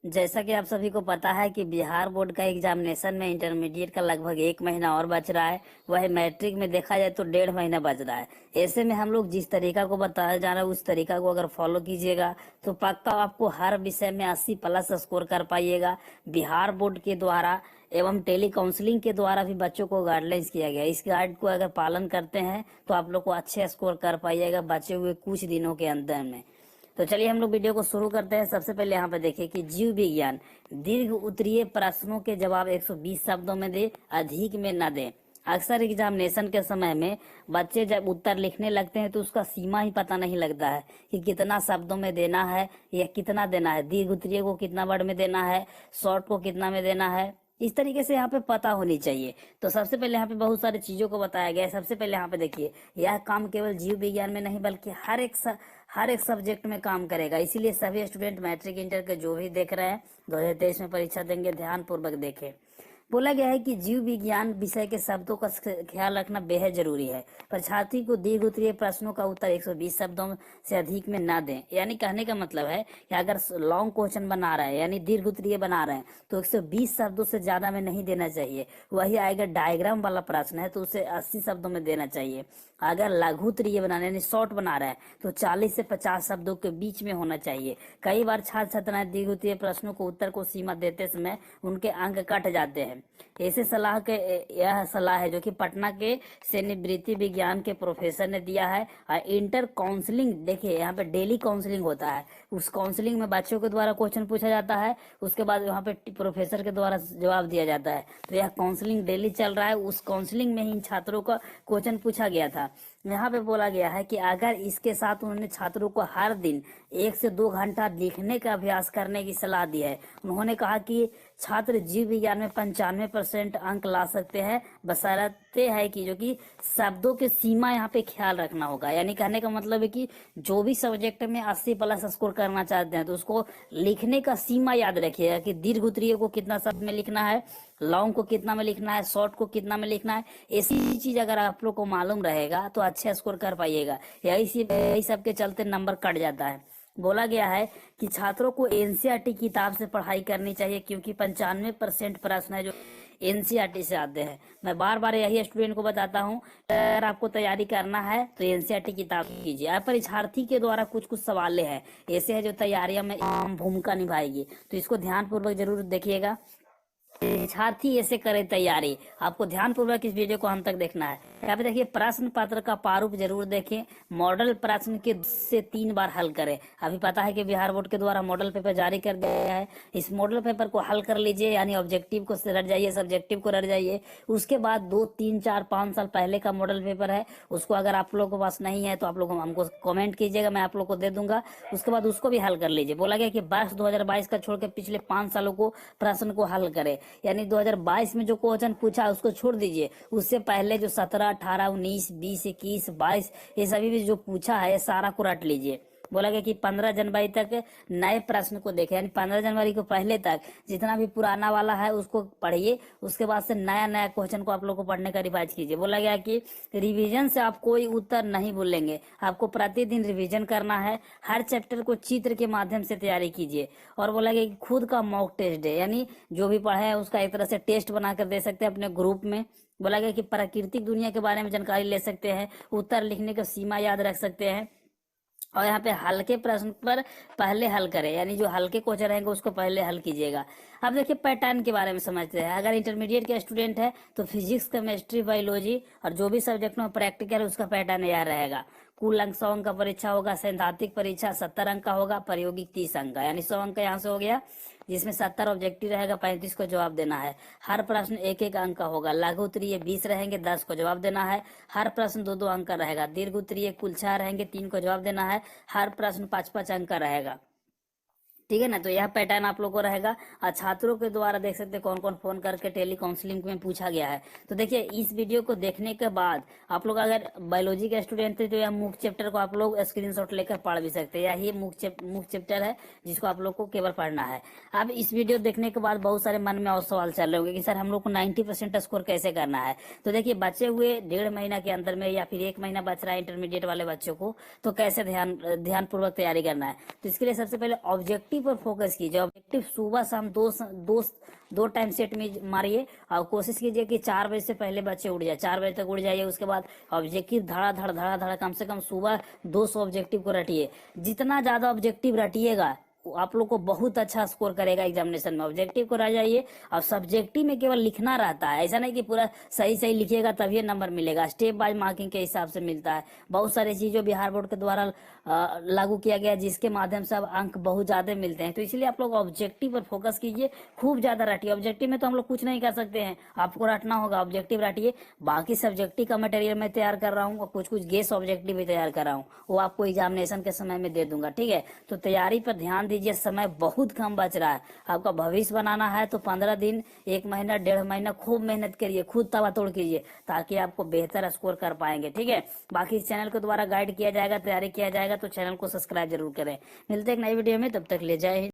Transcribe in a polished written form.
जैसा कि आप सभी को पता है कि बिहार बोर्ड का एग्जामिनेशन में इंटरमीडिएट का लगभग 1 महीना और बच रहा है। वह मैट्रिक में देखा जाए तो 1.5 महीना बच रहा है। ऐसे में हम लोग जिस तरीका को बताया जा रहा है उस तरीका को अगर फॉलो कीजिएगा तो पक्का आपको हर विषय में 80+ स्कोर कर पाइएगा। बिहार बोर्ड के द्वारा एवं टेली काउंसलिंग के द्वारा भी बच्चों को गाइडलाइंस किया गया है। इस गाइड को अगर पालन करते हैं तो आप लोग को अच्छे स्कोर कर पाइएगा बचे हुए कुछ दिनों के अंदर में। तो चलिए हम लोग वीडियो को शुरू करते हैं। सबसे पहले यहाँ पे देखिए कि जीव विज्ञान दीर्घ उत्तरीय प्रश्नों के जवाब 120 शब्दों में दे, अधिक में न दे। अक्सर एग्जामिनेशन के समय में बच्चे जब उत्तर लिखने लगते हैं तो उसका सीमा ही पता नहीं लगता है कि कितना शब्दों में देना है या कितना देना है, दीर्घ उत्तरीय को कितना वर्ड में देना है, शॉर्ट को कितना में देना है। इस तरीके से यहाँ पे पता होनी चाहिए। तो सबसे पहले यहाँ पे बहुत सारी चीजों को बताया गया है। सबसे पहले यहाँ पे देखिए, यह काम केवल जीव विज्ञान में नहीं बल्कि हर एक सब्जेक्ट में काम करेगा। इसीलिए सभी स्टूडेंट मैट्रिक इंटर के जो भी देख रहे हैं 2023 में परीक्षा देंगे ध्यान पूर्वक देखें। बोला गया है कि जीव विज्ञान विषय के शब्दों का ख्याल रखना बेहद जरूरी है। परीक्षार्थी को दीर्घ उत्तरीय प्रश्नों का उत्तर 120 शब्दों से अधिक में ना दें। यानी कहने का मतलब है कि अगर लॉन्ग क्वेश्चन बना रहे हैं यानी दीर्घ उत्तरीय बना रहे हैं तो 120 शब्दों से ज्यादा में नहीं देना चाहिए। वही अगर डायग्राम वाला प्रश्न है तो उसे 80 शब्दों में देना चाहिए। अगर लघु उत्तरीय बनाने यानी शॉर्ट बना रहे हैं तो 40 से 50 शब्दों के बीच में होना चाहिए। कई बार छात्र छात्राएं दीर्घ उत्तरीय प्रश्नों को उत्तर को सीमा देते समय उनके अंक कट जाते हैं। ऐसे सलाह के यह सलाह है जो कि पटना के सेनिवृत्ति विज्ञान के प्रोफेसर ने दिया है। और इंटर काउंसलिंग देखिए यहाँ पे डेली काउंसलिंग होता है। उस काउंसलिंग में बच्चों के द्वारा क्वेश्चन पूछा जाता है, उसके बाद वहाँ पे प्रोफेसर के द्वारा जवाब दिया जाता है। तो यह काउंसलिंग डेली चल रहा है। उस काउंसलिंग में ही इन छात्रों का क्वेश्चन पूछा गया था। यहाँ पे बोला गया है कि अगर इसके साथ उन्होंने छात्रों को हर दिन 1 से 2 घंटा लिखने का अभ्यास करने की सलाह दी है। उन्होंने कहा कि छात्र जीव विज्ञान में 95% अंक ला सकते हैं, बशर्ते है कि जो कि शब्दों के सीमा यहाँ पे ख्याल रखना होगा। यानी कहने का मतलब है कि जो भी सब्जेक्ट में 80+ स्कोर करना चाहते हैं तो उसको लिखने का सीमा याद रखिएगा कि दीर्घ उत्तरीय को कितना शब्द में लिखना है, लॉन्ग को कितना में लिखना है, शॉर्ट को कितना में लिखना है। ऐसी चीज अगर आप लोग को मालूम रहेगा तो अच्छे स्कोर कर पाइएगा। यही सब के चलते नंबर कट जाता है। बोला गया है कि छात्रों को एनसीईआरटी किताब से पढ़ाई करनी चाहिए क्योंकि 95% प्रश्न है जो एनसीईआरटी से आते हैं। मैं बार बार यही स्टूडेंट को बताता हूँ, अगर आपको तैयारी करना है तो एनसीईआरटी किताब कीजिए। अब परीक्षार्थी के द्वारा कुछ कुछ सवालें हैं ऐसे है जो तैयारियों में अहम भूमिका निभाएगी, तो इसको ध्यान पूर्वक जरूर देखिएगा। परीक्षार्थी ऐसे करे तैयारी। आपको ध्यान पूर्वक इस वीडियो को अंत तक देखना है। यहाँ पे देखिए प्रश्न पत्र का प्रारूप जरूर देखें। मॉडल प्रश्न के से 3 बार हल करें। अभी पता है कि बिहार बोर्ड के द्वारा मॉडल पेपर जारी कर दिया है। इस मॉडल पेपर को हल कर लीजिए, यानी ऑब्जेक्टिव को रट जाइए, सब्जेक्टिव को रट जाइए। उसके बाद 2, 3, 4, 5 साल पहले का मॉडल पेपर है, उसको अगर आप लोगों के पास नहीं है तो आप लोग हमको कमेंट कीजिएगा, मैं आप लोग को दे दूंगा। उसके बाद उसको भी हल कर लीजिए। बोला गया कि वर्ष 2022 का छोड़ के पिछले 5 सालों को प्रश्न को हल करें। यानी 2022 में जो क्वेश्चन पूछा उसको छोड़ दीजिए, उससे पहले जो 17, 18, 19, 20, 21, 22 ये सभी भी जो पूछा है सारा को रट लीजिए। बोला गया कि 15 जनवरी तक नए प्रश्न को देखें, यानी 15 जनवरी को पहले तक जितना भी पुराना वाला है उसको पढ़िए। उसके बाद से नया नया क्वेश्चन को आप लोग को पढ़ने का रिवाइज कीजिए। बोला गया कि रिवीजन से आप कोई उत्तर नहीं भूलेंगे, आपको प्रतिदिन रिवीजन करना है। हर चैप्टर को चित्र के माध्यम से तैयारी कीजिए। और बोला गया कि खुद का मॉक टेस्ट है, यानी जो भी पढ़े है उसका एक तरह से टेस्ट बनाकर दे सकते हैं अपने ग्रुप में। बोला गया कि प्राकृतिक दुनिया के बारे में जानकारी ले सकते हैं, उत्तर लिखने का सीमा याद रख सकते हैं। और यहाँ पे हल्के प्रश्न पर पहले हल करें, यानी जो हल्के क्वेश्चन रहेंगे उसको पहले हल कीजिएगा। अब देखिए पैटर्न के बारे में समझते हैं। अगर इंटरमीडिएट के स्टूडेंट है तो फिजिक्स, केमिस्ट्री, बायोलॉजी और जो भी सब्जेक्ट में प्रैक्टिकल उसका पैटर्न यह रहेगा। कुल अंक 100 अंक का परीक्षा होगा। सैद्धांतिक परीक्षा 70 अंक का होगा। प्रायोगिक 30 अंक का, यानी 100 अंक का यहाँ से हो गया, जिसमें 70 ऑब्जेक्टिव रहेगा, 35 को जवाब देना है। हर प्रश्न 1-1 अंक का होगा। लघु उत्तरीय 20 रहेंगे, 10 को जवाब देना है। हर प्रश्न 2-2 अंक का रहेगा। दीर्घ उत्तरीय कुल 6 रहेंगे, 3 को जवाब देना है। हर प्रश्न 5-5 अंक का रहेगा। ठीक है ना। तो यह पैटर्न आप लोग को रहेगा। और छात्रों के द्वारा देख सकते हैं कौन कौन फोन करके टेली काउंसलिंग में पूछा गया है। तो देखिए इस वीडियो को देखने के बाद आप लोग अगर बायोलॉजी के स्टूडेंट थे तो यह मुख्य चैप्टर को आप लोग स्क्रीनशॉट लेकर पढ़ भी सकते हैं। यही मुख्य चैप्टर है जिसको आप लोग को केवल पढ़ना है। अब इस वीडियो देखने के बाद बहुत सारे मन में और सवाल चल रहे होंगे कि सर हम लोग को 90% स्कोर कैसे करना है। तो देखिए बचे हुए 1.5 महीना के अंदर में या फिर 1 महीना बच रहा है इंटरमीडिएट वाले बच्चों को, तो कैसे ध्यान पूर्वक तैयारी करना है। तो इसके लिए सबसे पहले ऑब्जेक्टिव ऑब्जेक्टिव पर फोकस कीजिए। ऑब्जेक्टिव सुबह शाम दो दो टाइम सेट में मारिए और कोशिश कीजिए कि 4 बजे से पहले बच्चे उठ जाए, 4 बजे तक उठ जाइए। उसके बाद ऑब्जेक्टिव धड़ा धड़ कम से कम सुबह 200 ऑब्जेक्टिव को रटिए। जितना ज्यादा ऑब्जेक्टिव रटिएगा आप लोग को बहुत अच्छा स्कोर करेगा एग्जामिनेशन में। ऑब्जेक्टिव को रह जाइए और सब्जेक्टिव में केवल लिखना रहता है, ऐसा नहीं कि पूरा सही सही लिखिएगा तभी नंबर मिलेगा। स्टेप बाय मार्किंग के हिसाब से मिलता है। बहुत सारी चीजों बिहार बोर्ड के द्वारा लागू किया गया जिसके माध्यम से अब अंक बहुत ज्यादा मिलते हैं। तो इसलिए आप लोग ऑब्जेक्टिव पर फोकस कीजिए, खूब ज्यादा रटिए। ऑब्जेक्टिव में तो हम लोग कुछ नहीं कर सकते हैं, आपको रटना होगा। ऑब्जेक्टिव रटिए, बाकी सब्जेक्टिव का मटेरियल मैं तैयार कर रहा हूँ और कुछ कुछ गेस ऑब्जेक्टिव भी तैयार कर रहा हूँ, वो आपको एग्जामिनेशन के समय में दे दूंगा। ठीक है, तो तैयारी पर ध्यान दीजिए, समय बहुत कम बच रहा है। आपका भविष्य बनाना है तो 15 दिन, 1 महीना, 1.5 महीना खूब मेहनत करिए, खुद तबातोड़ कीजिए ताकि आपको बेहतर स्कोर कर पाएंगे। ठीक है, बाकी इस चैनल के द्वारा गाइड किया जाएगा, तैयारी किया जाएगा, तो चैनल को सब्सक्राइब जरूर करें। मिलते हैं एक नई वीडियो में, तब तक ले जय हिंद।